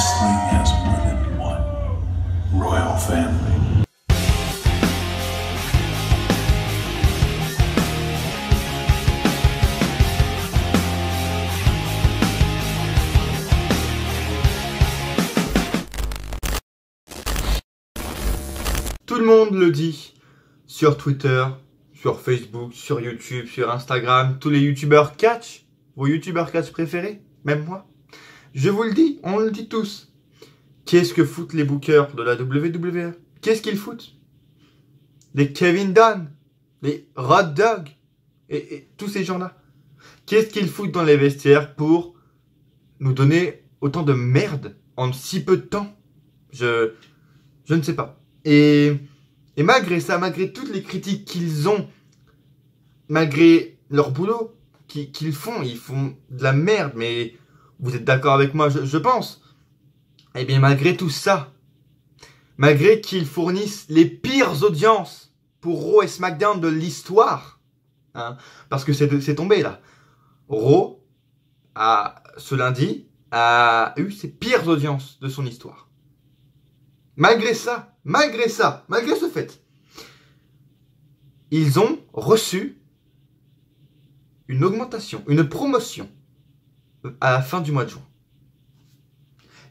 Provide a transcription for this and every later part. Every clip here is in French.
Wrestling has more than one royal family. Tout le monde le dit sur Twitter, sur Facebook, sur YouTube, sur Instagram, tous les youtubeurs catch, vos youtubeurs catch préférés, même moi. Je vous le dis, on le dit tous. Qu'est-ce que foutent les bookers de la WWE? Qu'est-ce qu'ils foutent? Les Kevin Dunn, les Road Dogg et tous ces gens-là. Qu'est-ce qu'ils foutent dans les vestiaires pour nous donner autant de merde en si peu de temps? Je ne sais pas. Et malgré ça, malgré toutes les critiques qu'ils ont, malgré leur boulot qu'ils font, ils font de la merde, mais vous êtes d'accord avec moi, je pense. Eh bien, malgré tout ça, malgré qu'ils fournissent les pires audiences pour Raw et SmackDown de l'histoire, hein, parce que c'est tombé là. Raw, ce lundi, a eu ses pires audiences de son histoire. Malgré ce fait, ils ont reçu une augmentation, une promotion à la fin du mois de juin.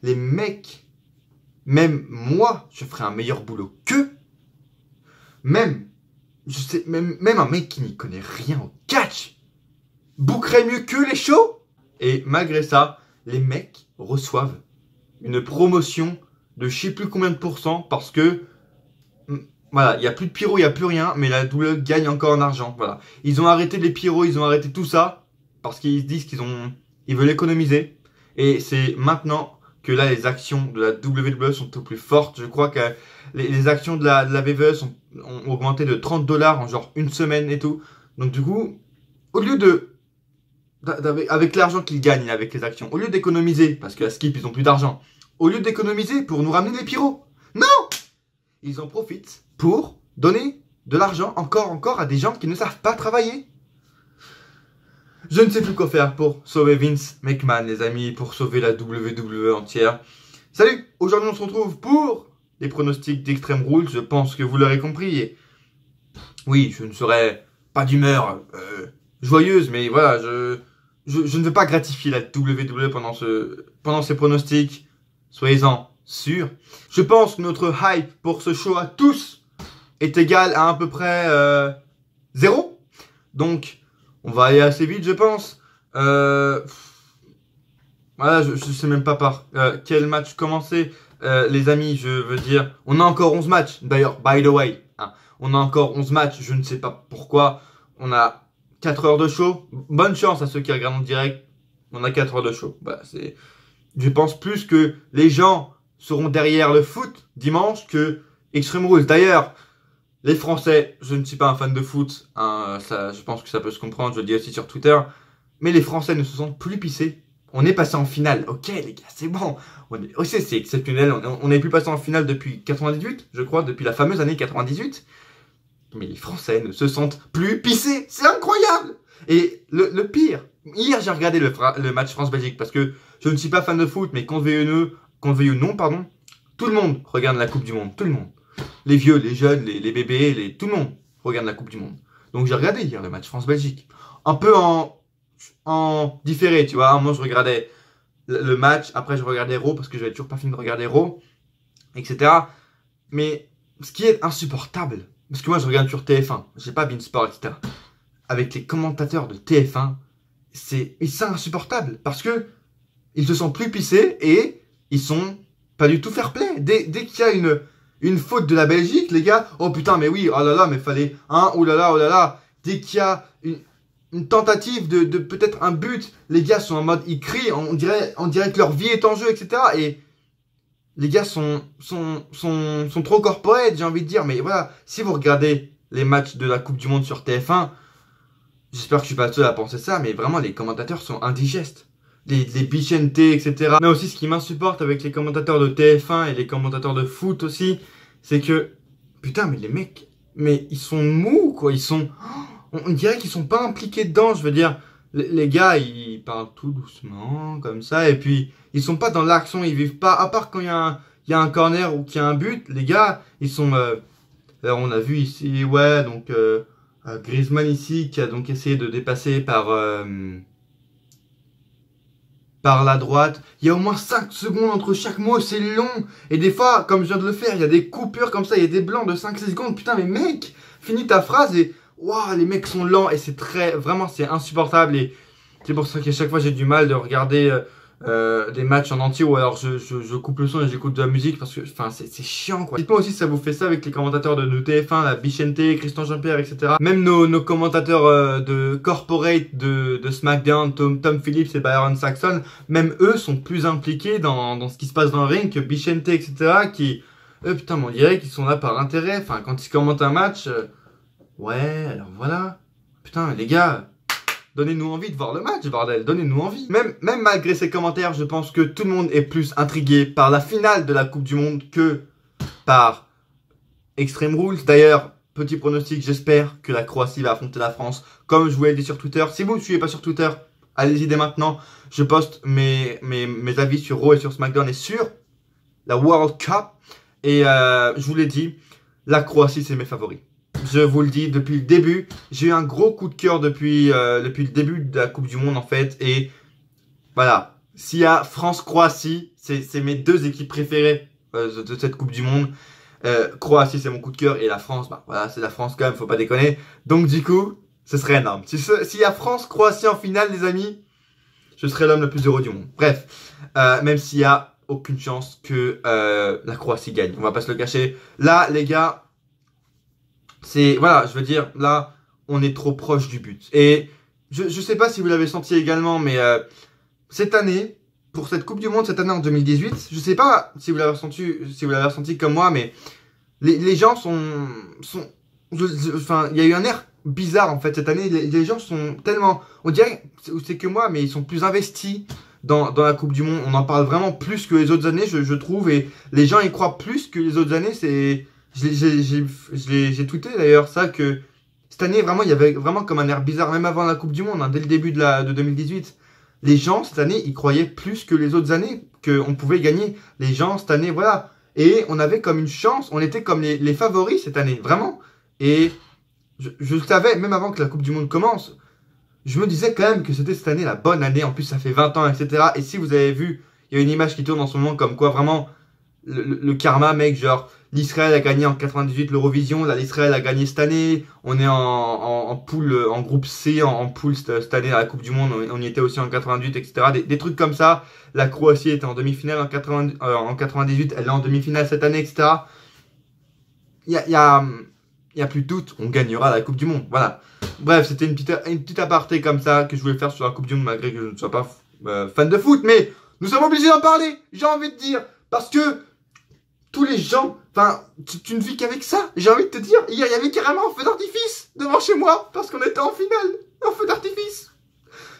Les mecs, même moi, je ferais un meilleur boulot qu'eux. Même un mec qui n'y connaît rien au catch bookerait mieux que les shows. Et malgré ça, les mecs reçoivent une promotion de je sais plus combien de pourcents parce que voilà, il n'y a plus de pyro, il n'y a plus rien, mais la WWE gagne encore en argent. Voilà. Ils ont arrêté les pyros, ils ont arrêté tout ça parce qu'ils disent ils veulent économiser. Et c'est maintenant que là, les actions de la WWE sont au plus fortes. Je crois que les actions de la WWE ont augmenté de 30 $ en genre une semaine et tout. Donc du coup, au lieu avec l'argent qu'ils gagnent avec les actions, au lieu d'économiser, parce qu'à Skip, ils ont plus d'argent, au lieu d'économiser pour nous ramener les pyros, non! Ils en profitent pour donner de l'argent encore à des gens qui ne savent pas travailler. Je ne sais plus quoi faire pour sauver Vince McMahon, les amis, pour sauver la WWE entière. Salut! Aujourd'hui, on se retrouve pour les pronostics d'Extreme Rules. Je pense que vous l'aurez compris. Et oui, je ne serai pas d'humeur joyeuse, mais voilà, je ne veux pas gratifier la WWE pendant ces pronostics. Soyez-en sûrs. Je pense que notre hype pour ce show à tous est égal à peu près 0. Donc, on va aller assez vite, je pense. Voilà, je sais même pas par quel match commencer. Les amis, je veux dire, on a encore 11 matchs. D'ailleurs, by the way, hein, on a encore 11 matchs. Je ne sais pas pourquoi. On a 4 heures de show. Bonne chance à ceux qui regardent en direct. On a 4 heures de show. Voilà, je pense plus que les gens seront derrière le foot dimanche que Extreme Rules. D'ailleurs, les Français, je ne suis pas un fan de foot, hein, je pense que ça peut se comprendre, je le dis aussi sur Twitter, mais les Français ne se sentent plus pissés. On est passé en finale, ok les gars, c'est bon. C'est exceptionnel, on n'est plus passé en finale depuis 98, je crois, depuis la fameuse année 98. Mais les Français ne se sentent plus pissés, c'est incroyable. Et le pire, hier j'ai regardé le match France-Belgique parce que je ne suis pas fan de foot, mais qu'on le veuille ou non, pardon, tout le monde regarde la Coupe du Monde, tout le monde. Les vieux, les jeunes, les bébés, tout le monde regarde la Coupe du Monde. Donc j'ai regardé hier le match France-Belgique. Un peu en différé, tu vois. Moi je regardais le match, après je regardais Raw parce que j'avais toujours pas fini de regarder Raw, etc. Mais ce qui est insupportable, parce que moi je regarde sur TF1, j'ai pas Beansport, etc. Avec les commentateurs de TF1, c'est insupportable parce que ils se sentent plus pissés et ils sont pas du tout fair play. Dès qu'il y a une faute de la Belgique, les gars, oh putain, mais oui, oh là là, mais fallait oh là là. Dès qu'il y a une tentative de peut-être un but, les gars sont en mode, ils crient, on dirait que leur vie est en jeu, etc. Et les gars sont trop corporate, j'ai envie de dire. Mais voilà, si vous regardez les matchs de la Coupe du Monde sur TF1, j'espère que je suis pas le seul à penser ça, mais vraiment, les commentateurs sont indigestes. Les Bichente, etc. Mais aussi, ce qui m'insupporte avec les commentateurs de TF1 et les commentateurs de foot aussi, c'est que, putain, mais les mecs, mais ils sont mous, quoi. On dirait qu'ils sont pas impliqués dedans, je veux dire. Les gars, ils parlent tout doucement, comme ça, et puis ils sont pas dans l'action, ils vivent pas, à part quand il y a un corner ou qu'il y a un but, les gars, ils sont... alors on a vu ici, ouais, donc Griezmann ici, qui a donc essayé de dépasser par la droite. Il y a au moins 5 secondes entre chaque mot, c'est long. Et des fois, comme je viens de le faire, il y a des coupures comme ça, il y a des blancs de 5-6 secondes. Putain, mais mec, finis ta phrase et... Waouh, les mecs sont lents et c'est très... Vraiment, c'est insupportable. Et c'est pour ça qu'à chaque fois, j'ai du mal de regarder des matchs en entier. Ou alors, je coupe le son et j'écoute de la musique parce que... Enfin, c'est chiant, quoi. Dites-moi aussi si ça vous fait ça avec les commentateurs de TF1, la Bichente, Christian Jean-Pierre, etc. Même nos commentateurs de Corporate, de SmackDown, Tom Phillips et Byron Saxon, même eux sont plus impliqués dans ce qui se passe dans le ring que Bichente, etc. Qui... Eux, putain, mais on dirait qu'ils sont là par intérêt. Enfin, quand ils commentent un match... Ouais, alors voilà. Putain, les gars, donnez-nous envie de voir le match, bordel. Donnez-nous envie. Même malgré ces commentaires, je pense que tout le monde est plus intrigué par la finale de la Coupe du Monde que par Extreme Rules. D'ailleurs, petit pronostic, j'espère que la Croatie va affronter la France. Comme je vous l'ai dit sur Twitter. Si vous ne suivez pas sur Twitter, allez-y dès maintenant. Je poste mes avis sur Raw et sur SmackDown et sur la World Cup. Et je vous l'ai dit, la Croatie, c'est mes favoris. Je vous le dis, depuis le début, j'ai eu un gros coup de cœur depuis le début de la Coupe du Monde en fait. Et voilà, s'il y a France-Croatie, c'est mes deux équipes préférées de cette Coupe du Monde. Croatie, c'est mon coup de cœur et la France, bah voilà, c'est la France quand même, faut pas déconner. Donc du coup, ce serait énorme. S'il y a France-Croatie en finale, les amis, je serai l'homme le plus heureux du monde. Bref, même s'il y a aucune chance que la Croatie gagne, on va pas se le cacher. Là, les gars... C'est, voilà, je veux dire, là, on est trop proche du but. Et je sais pas si vous l'avez senti également, mais cette année, pour cette Coupe du Monde, cette année en 2018, je sais pas si vous l'avez ressenti comme moi, mais les gens enfin, il y a eu un air bizarre en fait cette année. Les gens sont tellement, on dirait, c'est que moi, mais ils sont plus investis dans la Coupe du Monde. On en parle vraiment plus que les autres années, je trouve, et les gens y croient plus que les autres années. C'est j'ai tweeté d'ailleurs ça, que cette année vraiment il y avait vraiment comme un air bizarre, même avant la Coupe du Monde, hein, dès le début de 2018. Les gens cette année ils croyaient plus que les autres années qu'on pouvait gagner. Les gens cette année, voilà, et on avait comme une chance, on était comme les favoris cette année, vraiment. Et je le savais même avant que la Coupe du Monde commence. Je me disais quand même que c'était cette année la bonne année. En plus ça fait 20 ans, etc. Et si vous avez vu, il y a une image qui tourne en ce moment comme quoi vraiment le karma, mec, genre l'Israël a gagné en 98 l'Eurovision, là l'Israël a gagné cette année, on est en poule, en groupe C, en poule cette année à la Coupe du Monde, on y était aussi en 98, etc. Des trucs comme ça. La Croatie était en demi-finale en 98, elle est en demi-finale cette année, etc. Il y a plus de doute, on gagnera la Coupe du Monde, voilà. Bref, c'était une petite aparté comme ça que je voulais faire sur la Coupe du Monde, malgré que je ne sois pas fan de foot, mais nous sommes obligés d'en parler, j'ai envie de dire, parce que tous les gens, enfin, tu ne vis qu'avec ça. J'ai envie de te dire, hier, il y avait carrément un feu d'artifice devant chez moi, parce qu'on était en finale, un feu d'artifice.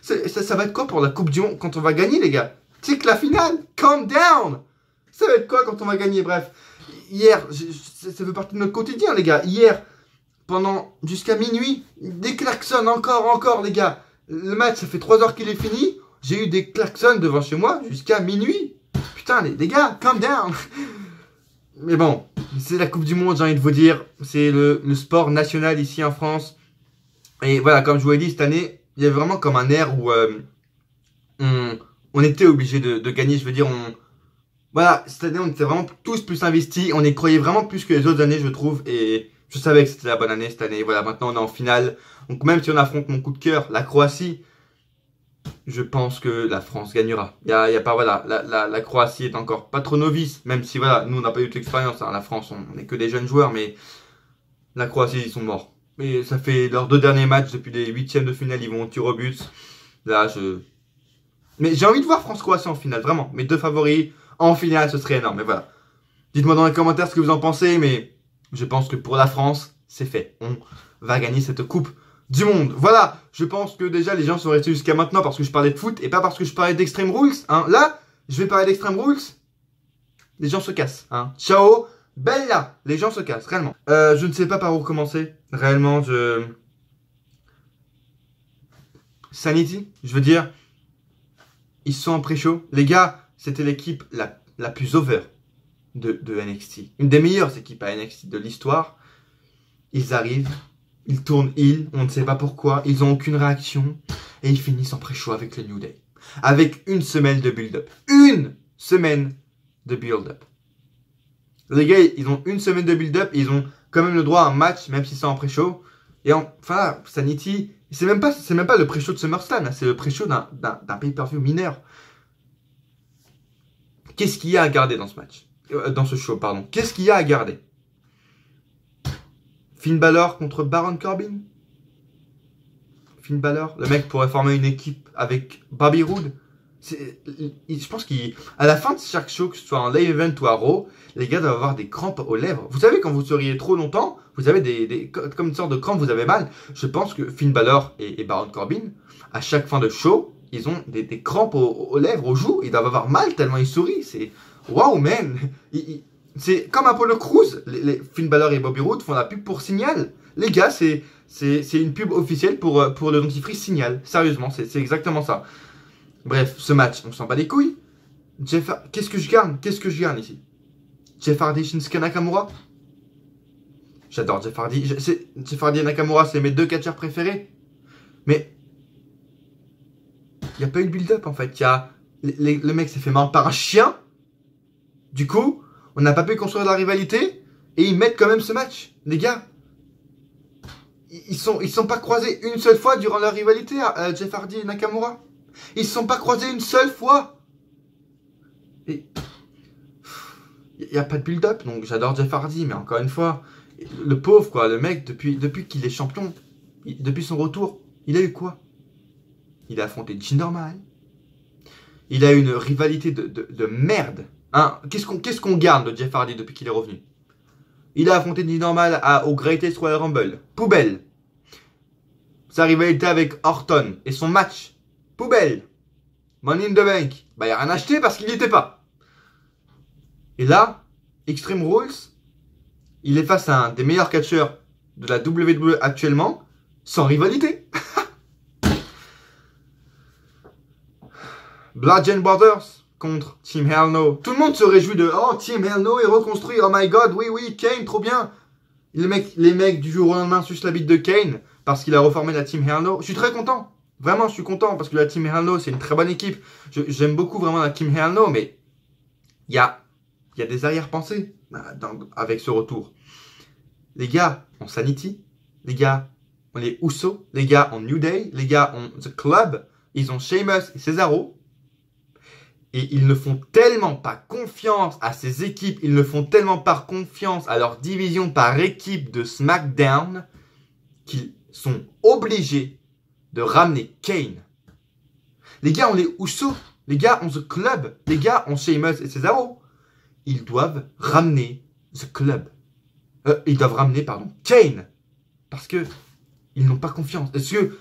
Ça va être quoi pour la Coupe du Monde quand on va gagner, les gars? C'est que la finale, calm down. Ça va être quoi quand on va gagner? Bref, hier, ça fait partie de notre quotidien, les gars. Hier, jusqu'à minuit, des klaxons, encore, les gars. Le match, ça fait 3 heures qu'il est fini. J'ai eu des klaxons devant chez moi jusqu'à minuit. Putain, les gars, calm down. Mais bon, c'est la Coupe du Monde, j'ai envie de vous dire. C'est le sport national ici en France. Et voilà, comme je vous l'ai dit, cette année, il y avait vraiment comme un air où on était obligé de gagner. Je veux dire, voilà, cette année, on était vraiment tous plus investis. On y croyait vraiment plus que les autres années, je trouve. Et je savais que c'était la bonne année cette année. Voilà, maintenant, on est en finale. Donc même si on affronte mon coup de cœur, la Croatie, je pense que la France gagnera. Y a pas, voilà, la Croatie est encore pas trop novice, même si, voilà, nous, on n'a pas eu de l'expérience. Hein. La France, on n'est que des jeunes joueurs, mais la Croatie, ils sont morts. Mais ça fait leurs 2 derniers matchs depuis les 8e de finale, ils vont au tir au but. Là, mais j'ai envie de voir France-Croatie en finale, vraiment. Mes 2 favoris en finale, ce serait énorme. Mais voilà. Dites-moi dans les commentaires ce que vous en pensez, mais je pense que pour la France, c'est fait. On va gagner cette Coupe du Monde. Voilà, je pense que déjà les gens sont restés jusqu'à maintenant parce que je parlais de foot et pas parce que je parlais d'Extreme Rules. Hein. Là, je vais parler d'Extreme Rules. Les gens se cassent. Hein. Ciao, bella. Les gens se cassent, réellement. Je ne sais pas par où commencer. Réellement, Sanity, je veux dire, ils sont en pré-show. Les gars, c'était l'équipe la plus over de NXT. Une des meilleures équipes à NXT de l'histoire. Ils arrivent, ils tournent heel, on ne sait pas pourquoi, ils n'ont aucune réaction. Et ils finissent en pré-show avec le New Day. Avec une semaine de build-up. Une semaine de build-up. Les gars, ils ont une semaine de build-up et ils ont quand même le droit à un match, même si c'est en pré-show. Et enfin, Sanity, c'est même pas le pré-show de SummerSlam, c'est le pré-show d'un pay-per-view mineur. Qu'est-ce qu'il y a à garder dans ce match? Dans ce show, pardon. Qu'est-ce qu'il y a à garder? Finn Balor contre Baron Corbin? Finn Balor, le mec pourrait former une équipe avec Bobby Roode. Je pense qu'à la fin de chaque show, que ce soit en live event ou à Raw, les gars doivent avoir des crampes aux lèvres. Vous savez, quand vous souriez trop longtemps, vous avez comme une sorte de crampes, vous avez mal. Je pense que Finn Balor et Baron Corbin, à chaque fin de show, ils ont des crampes aux lèvres, aux joues. Ils doivent avoir mal tellement ils sourient. C'est waouh, man. C'est comme Apollo Crews. Finn Balor et Bobby Roode font la pub pour Signal. Les gars, c'est une pub officielle pour le dentifrice Signal. Sérieusement, c'est exactement ça. Bref, ce match, on s'en bat les couilles. Qu'est-ce que je garde ici? Jeff Hardy, Shinsuke Nakamura. J'adore Jeff Hardy. Jeff Hardy et Nakamura, c'est mes deux catcheurs préférés. Mais il n'y a pas eu de build-up en fait. Le mec s'est fait mordre par un chien. Du coup, on n'a pas pu construire de la rivalité. Et ils mettent quand même ce match. Les gars, ils sont pas croisés une seule fois durant leur rivalité, Jeff Hardy et Nakamura. Ils se sont pas croisés une seule fois. Et il n'y a pas de build-up, donc j'adore Jeff Hardy, mais encore une fois, le pauvre quoi, le mec depuis qu'il est champion, depuis son retour, il a eu quoi? Il a affronté Jinder Normal. Il a eu une rivalité de merde. Hein, qu'est-ce qu'on garde de Jeff Hardy depuis qu'il est revenu? Il a affronté Jinder Normal au Greatest Royal Rumble. Poubelle. Sa rivalité avec Orton et son match. Poubelle. Money in the Bank. Bah, il n'y a rien acheté parce qu'il n'y était pas. Et là, Extreme Rules, il est face à un des meilleurs catcheurs de la WWE actuellement, sans rivalité. Bludgeon Brothers contre Team Hell No. Tout le monde se réjouit de oh, Team Hell No est reconstruit. Oh my god, oui, Kane, trop bien. Les mecs du jour au lendemain sucent la bite de Kane parce qu'il a reformé la Team Hell No. Je suis très content. Vraiment, je suis content parce que la Team Hell No, c'est une très bonne équipe. J'aime beaucoup vraiment la Team Hell No, mais il y a des arrière-pensées avec ce retour. Les gars ont Sanity, les gars ont les Usos, les gars ont New Day, les gars ont The Club, ils ont Sheamus et Cesaro. Et ils ne font tellement pas confiance à ces équipes, ils ne font tellement pas confiance à leur division par équipe de SmackDown qu'ils sont obligés de ramener Kane. Les gars ont les Usos, les gars ont The Club, les gars ont Sheamus et Cesaro. Ils doivent ramener The Club. Ils doivent ramener, Kane. Parce que ils n'ont pas confiance. Est-ce que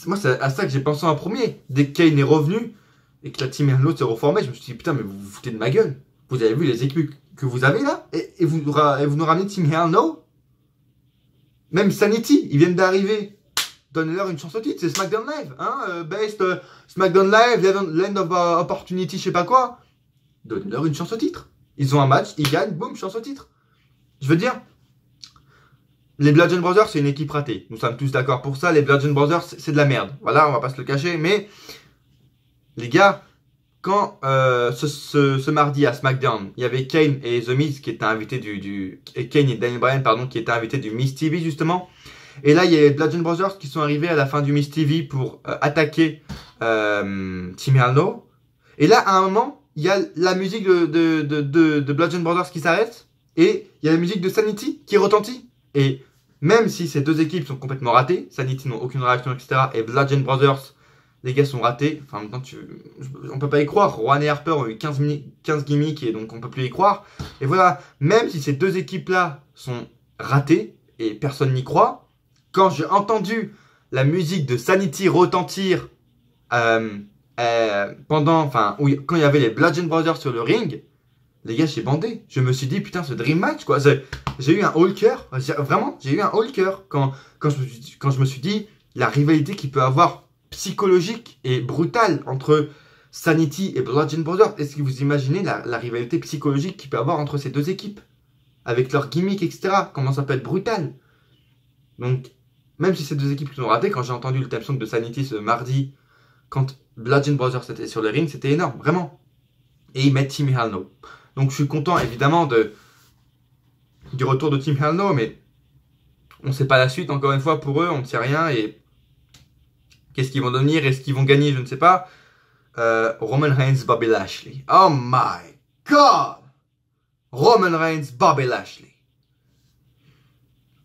moi, c'est à ça que j'ai pensé en premier. Dès que Kane est revenu et que la Team Hell No s'est reformée, je me suis dit, putain, mais vous vous foutez de ma gueule. Vous avez vu les équipes que vous avez là et vous nous ramenez Team Hell No. Même Sanity, ils viennent d'arriver. Donnez-leur une chance au titre, c'est SmackDown Live, hein, SmackDown Live, Land of Opportunity, je sais pas quoi. Donnez-leur une chance au titre. Ils ont un match, ils gagnent, boum, chance au titre. Je veux dire, les Bludgeon Brothers, c'est une équipe ratée. Nous sommes tous d'accord pour ça, les Bludgeon Brothers, c'est de la merde. Voilà, on va pas se le cacher, mais les gars, quand ce mardi à SmackDown, il y avait Kane et The Miz qui étaient invités Kane et Daniel Bryan, pardon, qui étaient invités du Miz TV justement. Et là, il y a les Bludgeon Brothers qui sont arrivés à la fin du Miz TV pour attaquer Team Hell No. Et là, à un moment, il y a la musique de Bludgeon Brothers qui s'arrête et il y a la musique de Sanity qui retentit. Et même si ces deux équipes sont complètement ratées, Sanity n'ont aucune réaction, etc. et Bludgeon Brothers, les gars sont ratés. Enfin, en même temps, on peut pas y croire. Rowan et Harper ont eu 15 gimmicks et donc on peut plus y croire. Et voilà, même si ces deux équipes-là sont ratées et personne n'y croit, quand j'ai entendu la musique de Sanity retentir quand il y avait les Bludgeon Brothers sur le ring, les gars, j'ai bandé. Je me suis dit, putain, ce Dream Match, quoi. J'ai eu un haut cœur. Vraiment, j'ai eu un haut cœur quand je me suis dit, la rivalité qu'il peut avoir psychologique et brutale entre Sanity et Bludgeon Brothers. Est-ce que vous imaginez la rivalité psychologique qu'il peut y avoir entre ces deux équipes? Avec leurs gimmicks, etc. Comment ça peut être brutal? Donc, même si ces deux équipes sont ratées, quand j'ai entendu le theme song de Sanity ce mardi, quand Bludgeon Brothers était sur le ring, c'était énorme, vraiment. Et ils mettent Team Hell No. Donc je suis content évidemment du retour de Team Hell No, mais on ne sait pas la suite, encore une fois, pour eux, on ne sait rien. Et qu'est-ce qu'ils vont devenir? Est-ce qu'ils vont gagner? Je ne sais pas. Roman Reigns, Bobby Lashley. Oh my God! Roman Reigns, Bobby Lashley.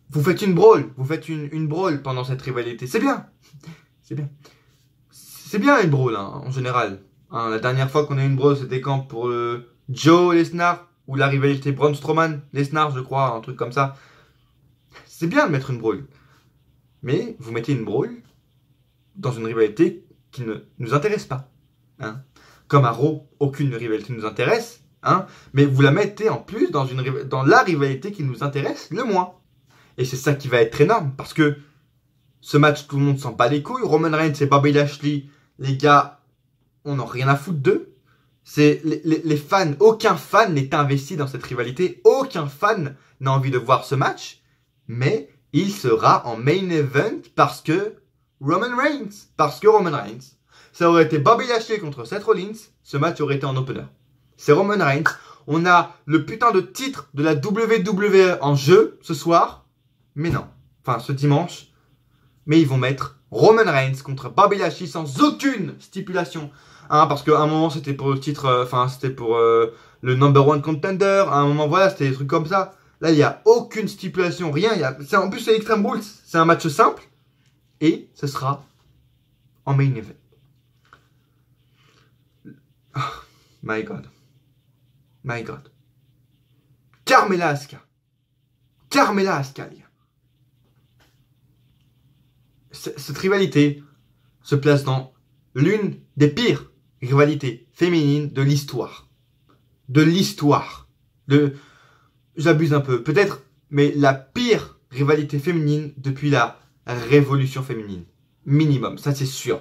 Vous faites une brawl. Vous faites une brawl pendant cette rivalité. C'est bien. C'est bien. C'est bien une brawl, hein, en général. Hein, la dernière fois qu'on a eu une brawl, c'était quand pour Joe Lesnar, ou la rivalité Braun Strowman, Lesnar, je crois, un truc comme ça. C'est bien de mettre une brawl. Mais vous mettez une brawl dans une rivalité qui ne nous intéresse pas. Hein. Comme à Raw, aucune rivalité nous intéresse. Hein, mais vous la mettez en plus dans la rivalité qui nous intéresse le moins. Et c'est ça qui va être énorme. Parce que ce match, tout le monde s'en bat les couilles. Roman Reigns et Bobby Lashley, les gars, on n'a rien à foutre d'eux. C'est les fans, aucun fan n'est investi dans cette rivalité. Aucun fan n'a envie de voir ce match. Mais il sera en main event parce que Roman Reigns. Parce que Roman Reigns. Ça aurait été Bobby Lashley contre Seth Rollins. Ce match aurait été en opener. C'est Roman Reigns. On a le putain de titre de la WWE en jeu ce soir. Mais non. Enfin, ce dimanche. Mais ils vont mettre Roman Reigns contre Bobby Lashley sans aucune stipulation. Hein, parce qu'à un moment, c'était pour le titre, c'était pour le number one contender. À un moment, voilà, c'était des trucs comme ça. Là, il n'y a aucune stipulation, rien. En plus, c'est Extreme Rules. C'est un match simple. Et ce sera en main event. Oh, my God. My God. Carmella Asuka. Carmella Asuka, les gars. Cette rivalité se place dans l'une des pires rivalités féminines de l'histoire. De l'histoire. J'abuse un peu, peut-être, mais la pire rivalité féminine depuis la révolution féminine. Minimum, ça c'est sûr.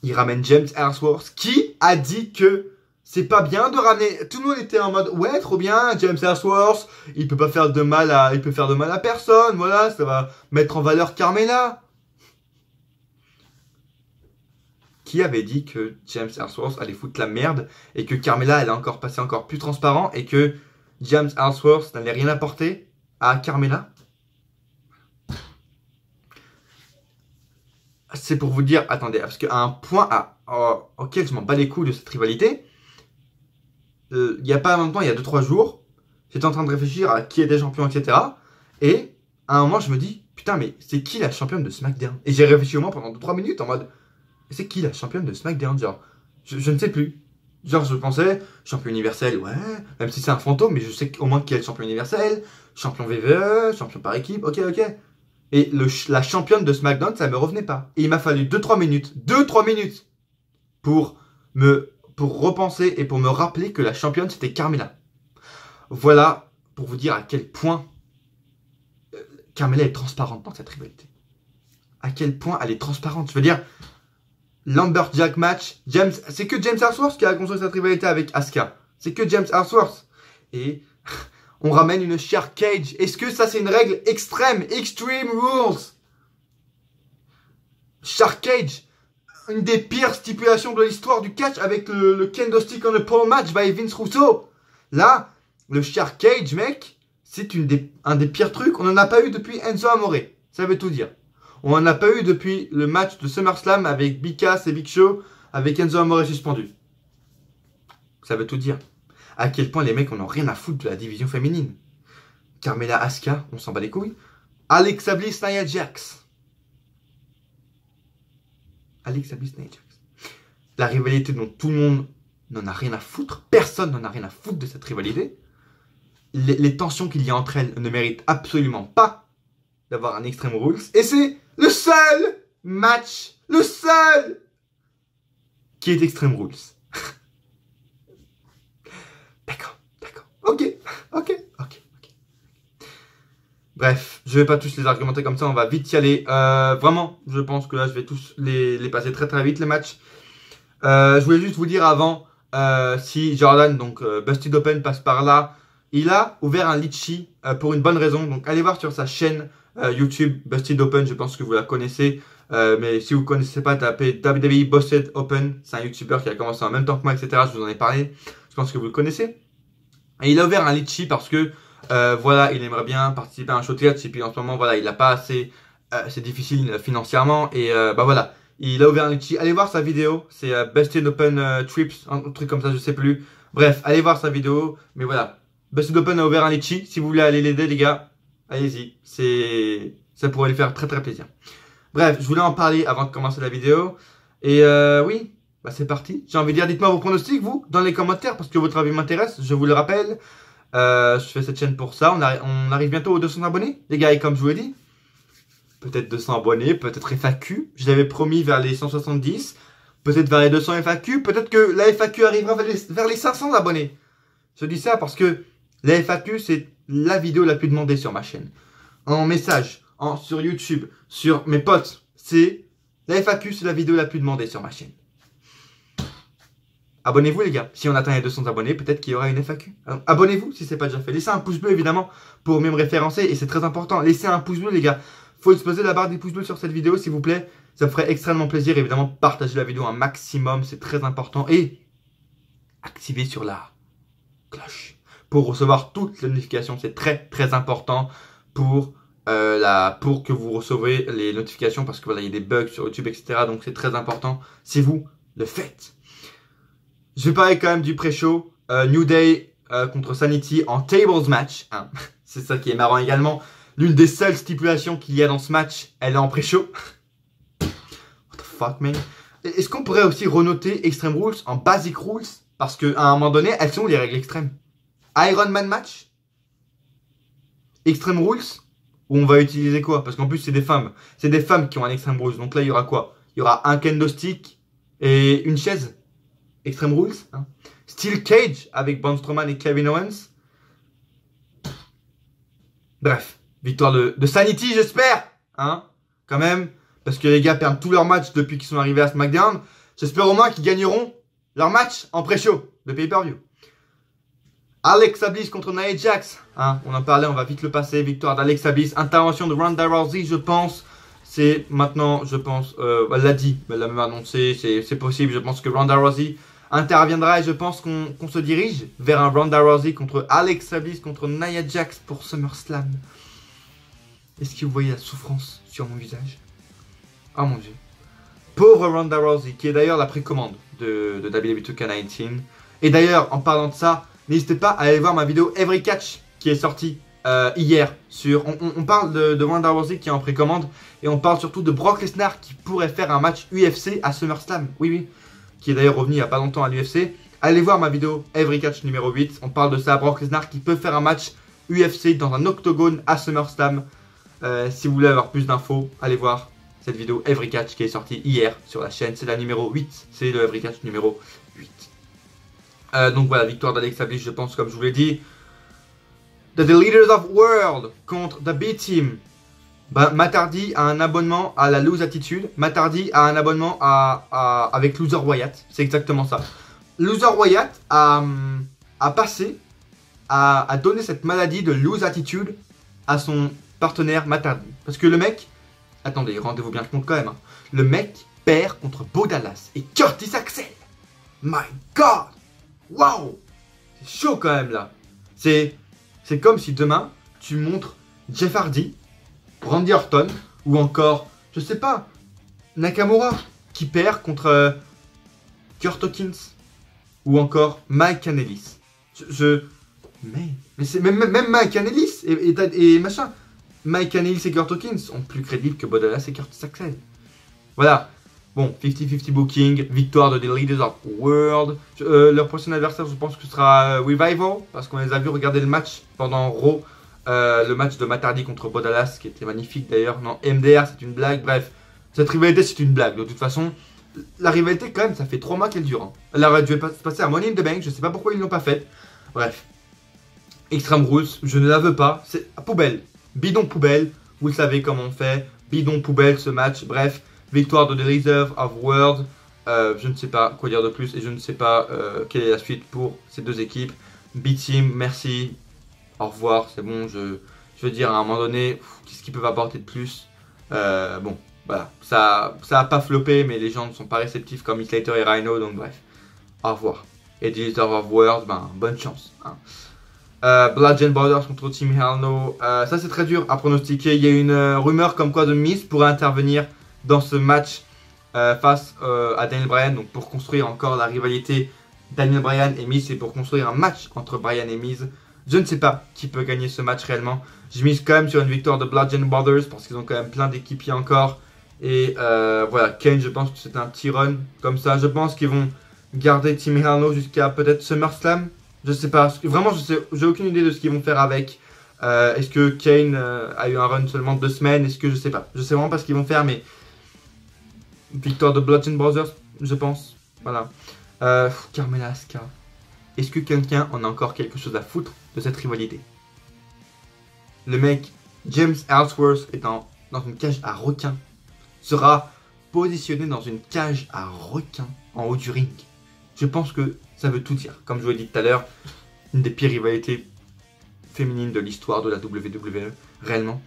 Il ramène James Ellsworth, qui a dit que c'est pas bien de ramener... Tout le monde était en mode, ouais, trop bien, James Ellsworth, il peut faire de mal à personne, voilà, ça va mettre en valeur Carmella. Qui avait dit que James Ellsworth allait foutre la merde et que Carmella allait encore passer encore plus transparent et que James Ellsworth n'allait rien apporter à Carmella? C'est pour vous dire, attendez, parce qu'à un point auquel je m'en bats les couilles de cette rivalité, il n'y a pas longtemps, il y a 2-3 jours, j'étais en train de réfléchir à qui était champion, etc. Et à un moment, je me dis, putain, mais c'est qui la championne de SmackDown? Et j'ai réfléchi au moins pendant 2-3 minutes en mode, c'est qui la championne de SmackDown? Genre, je ne sais plus. Genre, je pensais, champion universel, ouais, même si c'est un fantôme, mais je sais au moins qui est le champion universel, champion VVE, champion par équipe, ok. Et la championne de SmackDown, ça me revenait pas. Et il m'a fallu 2-3 minutes pour repenser et pour me rappeler que la championne, c'était Carmella. Voilà, pour vous dire à quel point Carmella est transparente dans cette rivalité. À quel point elle est transparente. Je veux dire, Lumberjack match, c'est que James Ellsworth qui a construit cette rivalité avec Asuka. C'est que James Ellsworth. Et on ramène une Shark Cage. Est-ce que ça c'est une règle extrême? Extreme Rules. Shark Cage. Une des pires stipulations de l'histoire du catch avec le kendo stick on a pole match by Vince Russo. Là, le Shark Cage, mec, c'est un des pires trucs. On n'en a pas eu depuis Enzo Amore. Ça veut tout dire. On n'en a pas eu depuis le match de SummerSlam avec Big Cass et Big Show avec Enzo Amore suspendu. Ça veut tout dire. À quel point les mecs en ont rien à foutre de la division féminine. Carmella Asuka, on s'en bat les couilles. Alexa Bliss, Nia Jax. Alexa Bliss, Nia Jax. La rivalité dont tout le monde n'en a rien à foutre. Personne n'en a rien à foutre de cette rivalité. Les tensions qu'il y a entre elles ne méritent absolument pas d'avoir un Extreme Rules. Et c'est le seul match, le seul qui est Extreme Rules. D'accord. Ok. Bref. Bref, je vais pas tous les argumenter comme ça, on va vite y aller. Vraiment, je pense que là, je vais tous les passer très très vite, les matchs. Je voulais juste vous dire avant, si Jordan, donc Busted Open, passe par là, il a ouvert un Litchi pour une bonne raison. Donc allez voir sur sa chaîne YouTube Busted Open, je pense que vous la connaissez. Mais si vous ne connaissez pas, tapez WWE Busted Open. C'est un YouTuber qui a commencé en même temps que moi, etc. Je vous en ai parlé. Je pense que vous le connaissez. Et il a ouvert un Litchi parce que voilà, il aimerait bien participer à un showcase. Et puis en ce moment, voilà, il n'a pas assez. C'est difficile financièrement. Et bah voilà, il a ouvert un Litchi. Allez voir sa vidéo. C'est Busted Open Trips, un truc comme ça, je sais plus. Bref, allez voir sa vidéo. Mais voilà, Busted Open a ouvert un Litchi. Si vous voulez aller l'aider, les gars, allez-y. Ça pourrait lui faire très très plaisir. Bref, je voulais en parler avant de commencer la vidéo. Et oui, bah c'est parti. J'ai envie de dire, dites-moi vos pronostics, vous, dans les commentaires, parce que votre avis m'intéresse, je vous le rappelle. Je fais cette chaîne pour ça. On arrive bientôt aux 200 abonnés, les gars, et comme je vous l'ai dit, peut-être 200 abonnés, peut-être FAQ. Je l'avais promis vers les 170, peut-être vers les 200 FAQ, peut-être que la FAQ arrivera vers les 500 abonnés. Je dis ça parce que la FAQ, c'est la vidéo la plus demandée sur ma chaîne. En message, sur YouTube, sur mes potes, c'est la FAQ, c'est la vidéo la plus demandée sur ma chaîne. Abonnez-vous les gars, si on atteint les 200 abonnés, peut-être qu'il y aura une FAQ. Alors, abonnez-vous si c'est pas déjà fait. Laissez un pouce bleu évidemment pour mieux me référencer et c'est très important. Laissez un pouce bleu les gars. Faut exploser la barre des pouces bleus sur cette vidéo s'il vous plaît. Ça me ferait extrêmement plaisir. Évidemment, partagez la vidéo un maximum, c'est très important. Et activez sur la cloche pour recevoir toutes les notifications. C'est très très important pour que vous recevez les notifications parce que voilà, il y a des bugs sur YouTube, etc. Donc c'est très important si vous le faites. Je vais parler quand même du pré-show. New Day contre Sanity en tables match. Hein. C'est ça qui est marrant également. L'une des seules stipulations qu'il y a dans ce match, elle est en pré-show. What the fuck, man? Est-ce qu'on pourrait aussi renoter Extreme Rules en Basic Rules? Parce qu'à un moment donné, elles sont les règles extrêmes. Iron Man match? Extreme Rules? Où on va utiliser quoi? Parce qu'en plus, c'est des femmes. C'est des femmes qui ont un Extreme Rules. Donc là, il y aura quoi? Il y aura un kendo stick et une chaise. Extreme Rules. Hein. Steel Cage avec Braun Strowman et Kevin Owens. Bref. Victoire de Sanity, j'espère. Hein? Quand même. Parce que les gars perdent tous leurs matchs depuis qu'ils sont arrivés à SmackDown. J'espère au moins qu'ils gagneront leur match en pré-show de pay-per-view. Alexa Bliss contre Nia Jax. Hein, on en parlait, on va vite le passer. Victoire d'Alexa Bliss. Intervention de Ronda Rousey, je pense. C'est maintenant, je pense, elle l'a dit, elle l'a même annoncé. C'est possible, je pense que Ronda Rousey interviendra et je pense qu'on se dirige vers un Ronda Rousey contre Alexa Bliss contre Nia Jax pour SummerSlam. Est-ce que vous voyez la souffrance sur mon visage? Oh mon dieu. Pauvre Ronda Rousey, qui est d'ailleurs la précommande de WWE 2K19. Et d'ailleurs, en parlant de ça, n'hésitez pas à aller voir ma vidéo Every Catch qui est sortie hier. On parle de Ronda Rousey qui est en précommande. Et on parle surtout de Brock Lesnar qui pourrait faire un match UFC à SummerSlam. Oui, oui. Qui est d'ailleurs revenu il n'y a pas longtemps à l'UFC. Allez voir ma vidéo Every Catch numéro 8. On parle de ça, Brock Lesnar qui peut faire un match UFC dans un octogone à SummerSlam. Si vous voulez avoir plus d'infos, allez voir cette vidéo Every Catch qui est sortie hier sur la chaîne. C'est la numéro 8. C'est le Every Catch numéro 8. Donc voilà, victoire d'Alexa Bliss, je pense, comme je vous l'ai dit. The Leaders of World contre The B-Team. Bah, Matardi a un abonnement à la Lose Attitude. Matardi a un abonnement avec Loser Wyatt. C'est exactement ça. Loser Wyatt a donné cette maladie de Lose Attitude à son partenaire Matardi. Parce que le mec... Attendez, rendez-vous bien compte quand même. Hein. Le mec perd contre Bo Dallas et Curtis Axel. My God! Waouh! C'est chaud quand même là. C'est comme si demain, tu montres Jeff Hardy, Randy Orton, ou encore, je sais pas, Nakamura, qui perd contre Kurt Hawkins, ou encore Mike Kanellis. Mais c'est même Mike Kanellis et machin. Mike Kanellis et Kurt Hawkins sont plus crédibles que Bo Dallas et Curtis Axel. Voilà. Bon, 50-50 booking, victoire de The Leaders of World. Leur prochain adversaire, je pense que ce sera Revival, parce qu'on les a vus regarder le match pendant Raw. Le match de Matardi contre Bo Dallas, qui était magnifique d'ailleurs. Non, MDR, c'est une blague. Bref, cette rivalité, c'est une blague. De toute façon, la rivalité, quand même, ça fait 3 mois qu'elle dure. Hein. Elle aurait dû passer à Money in the Bank, je sais pas pourquoi ils ne l'ont pas faite. Bref. Extreme Rules, je ne la veux pas. C'est à poubelle. bidon poubelle. Vous le savez comment on fait. Bidon poubelle ce match. Bref, victoire de The Reserve of World. Je ne sais pas quoi dire de plus et je ne sais pas quelle est la suite pour ces deux équipes. B-Team, merci. Au revoir, c'est bon. Je veux dire, à un moment donné, qu'est-ce qu'ils peuvent apporter de plus? Bon, voilà. Ça a pas floppé, mais les gens ne sont pas réceptifs comme Heath Slater et Rhino, donc bref. Au revoir. Et The Reserve of World, ben, bonne chance. Hein. Bludgeon Brothers contre Team Hell No. Ça c'est très dur à pronostiquer. Il y a une rumeur comme quoi The Miz pourrait intervenir dans ce match face à Daniel Bryan. Donc pour construire encore la rivalité Daniel Bryan et Miz, et pour construire un match entre Bryan et Miz. Je ne sais pas qui peut gagner ce match réellement. Je mise quand même sur une victoire de Bludgeon Brothers parce qu'ils ont quand même plein d'équipiers encore. Et voilà, Kane, je pense que c'est un petit run comme ça. Je pense qu'ils vont garder Team Hell No jusqu'à peut-être SummerSlam. Je sais pas, vraiment j'ai aucune idée de ce qu'ils vont faire avec. Est-ce que Kane a eu un run seulement de 2 semaines? Est-ce que je sais pas. Je sais vraiment pas ce qu'ils vont faire, mais victoire de Bludgeon Brothers, je pense. Voilà. Carmella Asuka. Est-ce que quelqu'un en a encore quelque chose à foutre de cette rivalité? Le mec, James Ellsworth, est dans une cage à requins. Sera positionné dans une cage à requins en haut du ring. Je pense que ça veut tout dire. Comme je vous l'ai dit tout à l'heure, une des pires rivalités féminines de l'histoire de la WWE, réellement.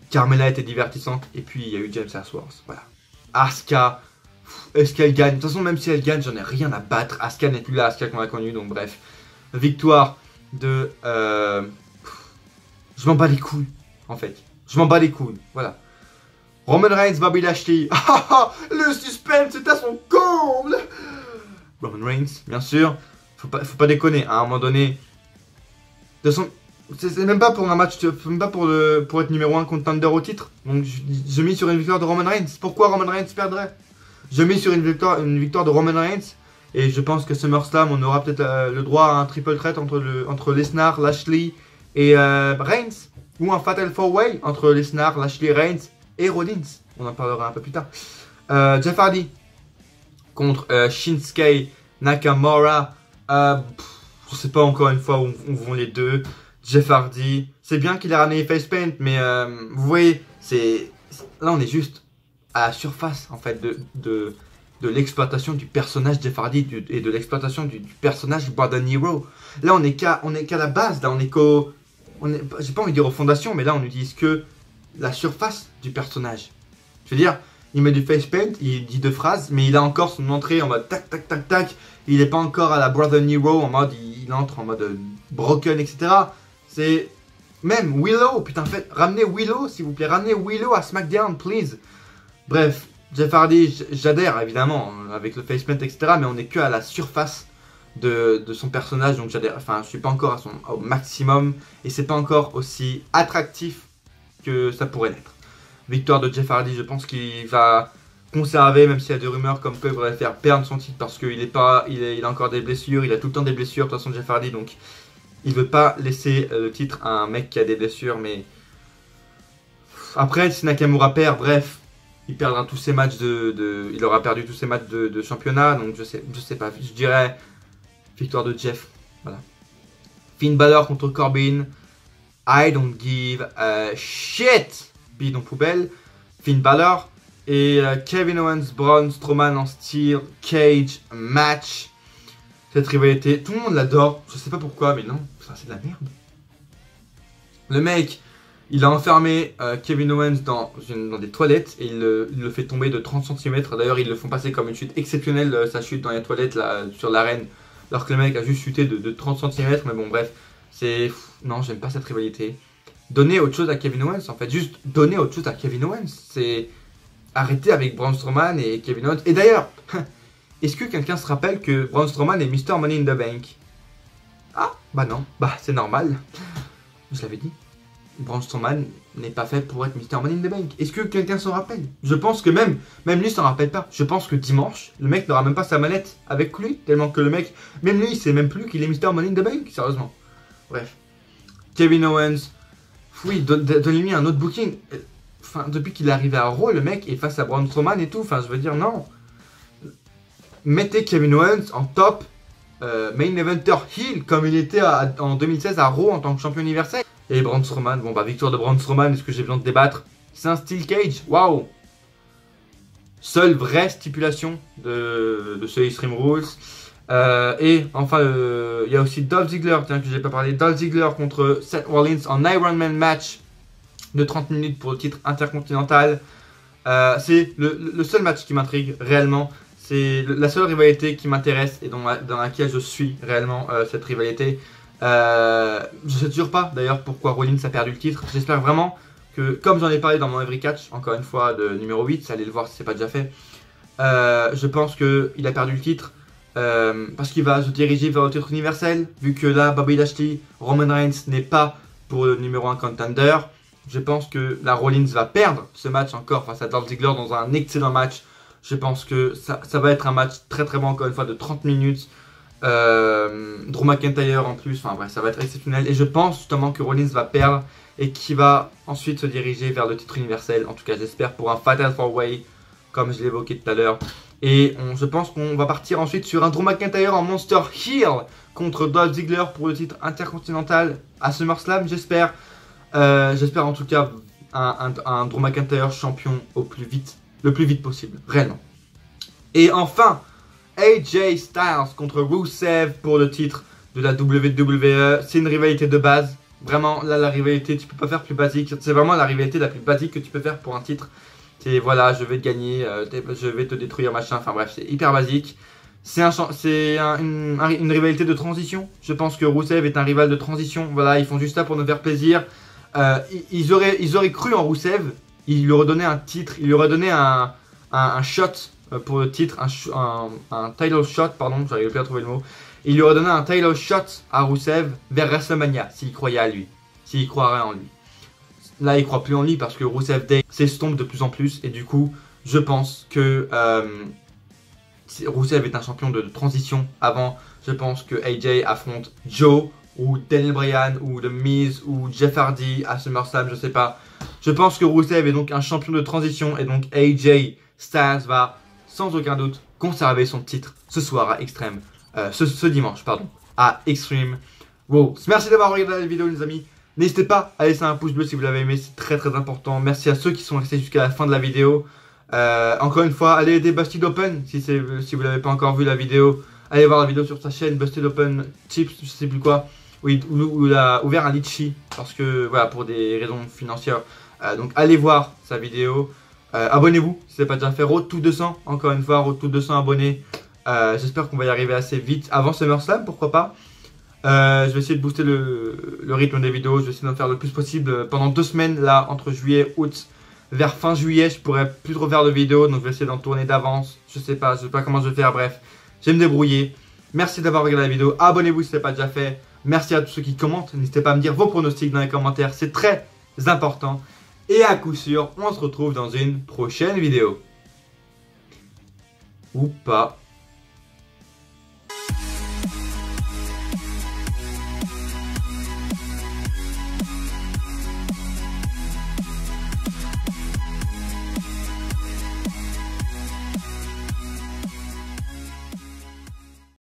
Carmella était divertissante, et puis il y a eu James Ellsworth. Voilà. Asuka, est-ce qu'elle gagne? De toute façon, même si elle gagne, j'en ai rien à battre. Asuka n'est plus là, Asuka qu'on a connu, donc bref. Victoire de... Je m'en bats les couilles, en fait. Je m'en bats les couilles, voilà. Roman Reigns, Bobby Lashley. Le suspense est à son comble. Roman Reigns, bien sûr. Faut pas déconner, à un moment donné. De toute façon, c'est même pas pour un match, même pas pour être numéro 1 contender au titre. Donc je mise sur une victoire de Roman Reigns. Pourquoi Roman Reigns perdrait? Je mise sur une victoire de Roman Reigns. Et je pense que SummerSlam, on aura peut-être le droit à un triple threat entre Lesnar, Lashley et Reigns. Ou un Fatal 4-Way entre Lesnar, Lashley, Reigns et Rollins. On en parlera un peu plus tard. Jeff Hardy contre Shinsuke Nakamura. Je sais pas encore une fois où vont les deux. Jeff Hardy, c'est bien qu'il a ramené Face Paint, mais vous voyez, là on est juste à la surface en fait de l'exploitation du personnage Jeff Hardy et de l'exploitation du personnage Brother Nero. Là on est qu'à la base, là j'ai pas envie de dire aux fondations, mais là on n'utilise que la surface du personnage. Je veux dire, il met du face paint, il dit 2 phrases, mais il a encore son entrée en mode tac tac tac tac. Il est pas encore à la Brother Nero en mode il entre en mode broken, etc. C'est même Willow, putain, ramenez Willow s'il vous plaît, ramenez Willow à SmackDown, please. Bref, Jeff Hardy, j'adhère évidemment avec le face paint, etc. Mais on est que à la surface de son personnage, donc j'adhère. Enfin, je suis pas encore au maximum et c'est pas encore aussi attractif que ça pourrait l'être. Victoire de Jeff Hardy, je pense qu'il va conserver, même s'il y a des rumeurs comme quoi il pourrait faire perdre son titre parce qu'il a encore des blessures, il a tout le temps des blessures de toute façon Jeff Hardy, donc il veut pas laisser le titre à un mec qui a des blessures, mais après si Nakamura perd, bref, il perdra tous ses matchs il aura perdu tous ses matchs de championnat, donc je sais pas, je dirais victoire de Jeff, voilà. Finn Balor contre Corbin, I don't give a shit, bidon poubelle, Finn Balor. Et Kevin Owens, Braun Strowman en steel cage match. Cette rivalité, tout le monde l'adore. Je sais pas pourquoi, mais non, c'est de la merde. Le mec, il a enfermé Kevin Owens dans des toilettes et il le fait tomber de 30 cm. D'ailleurs, ils le font passer comme une chute exceptionnelle, sa chute dans les toilettes là, sur l'arène. Alors que le mec a juste chuté de 30 cm. Mais bon, bref, non, j'aime pas cette rivalité. Donnez autre chose à Kevin Owens, en fait. Juste donner autre chose à Kevin Owens. C'est... Arrêtez avec Braun Strowman et Kevin Owens. Et d'ailleurs, est-ce que quelqu'un se rappelle que Braun Strowman est Mr. Money in the Bank? Ah, bah non, bah c'est normal. Je l'avais dit. Braun Strowman n'est pas fait pour être Mr. Money in the Bank. Est-ce que quelqu'un s'en rappelle? Je pense que même lui s'en rappelle pas. Je pense que dimanche, le mec n'aura même pas sa manette avec lui. Tellement que le mec, même lui, il sait même plus qu'il est Mr. Money in the Bank. Sérieusement. Bref. Kevin Owens. Oui, donnez-lui un autre booking. Enfin, depuis qu'il est arrivé à Raw, le mec est face à Braun Strowman et tout. Enfin, je veux dire, non. Mettez Kevin Owens en top main eventer heel comme il était en 2016 à Raw en tant que champion universel. Et Braun Strowman, bon bah victoire de Braun Strowman, est-ce que j'ai besoin de débattre? C'est un steel cage, waouh! Seule vraie stipulation de ce Extreme Rules. Et enfin, il y a aussi Dolph Ziggler, tiens, que j'ai pas parlé. Dolph Ziggler contre Seth Rollins en Iron Man match de 30 minutes pour le titre intercontinental. C'est le seul match qui m'intrigue réellement. C'est la seule rivalité qui m'intéresse et dans laquelle je suis réellement cette rivalité. Je sais toujours pas d'ailleurs pourquoi Rollins a perdu le titre. J'espère vraiment que, comme j'en ai parlé dans mon Every Catch, encore une fois de numéro 8, allez le voir si c'est pas déjà fait. Je pense qu'il a perdu le titre parce qu'il va se diriger vers le titre universel. Vu que là, Bobby Lashley, Roman Reigns n'est pas pour le numéro 1 contender. Je pense que la Rollins va perdre ce match encore face à Dolph Ziggler dans un excellent match. Je pense que ça va être un match très très bon, encore une fois, de 30 minutes. Drew McIntyre en plus, enfin bref, ça va être exceptionnel. Et je pense justement que Rollins va perdre et qu'il va ensuite se diriger vers le titre universel. En tout cas, j'espère pour un Fatal 4-Way, comme je l'évoquais tout à l'heure. Et je pense qu'on va partir ensuite sur un Drew McIntyre en Monster Heel contre Dolph Ziggler pour le titre intercontinental à SummerSlam, j'espère. J'espère en tout cas un Drew McIntyre champion le plus vite possible, réellement. Et enfin, AJ Styles contre Rusev pour le titre de la WWE. C'est une rivalité de base. Vraiment, là, la rivalité, tu peux pas faire plus basique. C'est vraiment la rivalité la plus basique que tu peux faire pour un titre. C'est voilà, je vais te gagner, je vais te détruire, machin. Enfin bref, c'est hyper basique. C'est une rivalité de transition. Je pense que Rusev est un rival de transition. Voilà, ils font juste ça pour nous faire plaisir. Ils auraient cru en Rusev. Ils lui auraient donné un titre. Ils lui auraient donné un shot pour le titre. Un title shot, pardon, j'arrive plus à trouver le mot. Il lui aurait donné un title shot à Rusev vers WrestleMania, s'il croyait à lui. S'il croirait en lui. Là, il croit plus en lui parce que Rusev Day s'estompe de plus en plus. Et du coup, je pense que Rusev est un champion de transition. Avant, je pense que AJ affronte Joe ou Daniel Bryan ou The Miz ou Jeff Hardy à SummerSlam, je sais pas. Je pense que Rusev est donc un champion de transition et donc AJ Styles va sans aucun doute conserver son titre ce soir à Extreme. Ce dimanche, pardon, à Extreme Rules. Merci d'avoir regardé la vidéo, les amis. N'hésitez pas à laisser un pouce bleu si vous l'avez aimé, c'est très très important. Merci à ceux qui sont restés jusqu'à la fin de la vidéo. Encore une fois, allez aider Busted Open si vous n'avez pas encore vu la vidéo. Allez voir la vidéo sur sa chaîne Busted Open Tips, je sais plus quoi. Où il a ouvert un litchi parce que voilà, pour des raisons financières. Donc allez voir sa vidéo. Abonnez-vous si ce n'est pas déjà fait. Road to 200, encore une fois, Road to 200 abonnés. J'espère qu'on va y arriver assez vite avant SummerSlam, pourquoi pas. Je vais essayer de booster le rythme des vidéos. Je vais essayer d'en faire le plus possible pendant 2 semaines, là, entre juillet et août. Vers fin juillet, je pourrais plus trop faire de vidéos, donc je vais essayer d'en tourner d'avance. Je sais pas comment je vais faire, bref. Je vais me débrouiller. Merci d'avoir regardé la vidéo. Abonnez-vous si ce n'est pas déjà fait. Merci à tous ceux qui commentent. N'hésitez pas à me dire vos pronostics dans les commentaires, c'est très important. Et à coup sûr, on se retrouve dans une prochaine vidéo. Ou pas.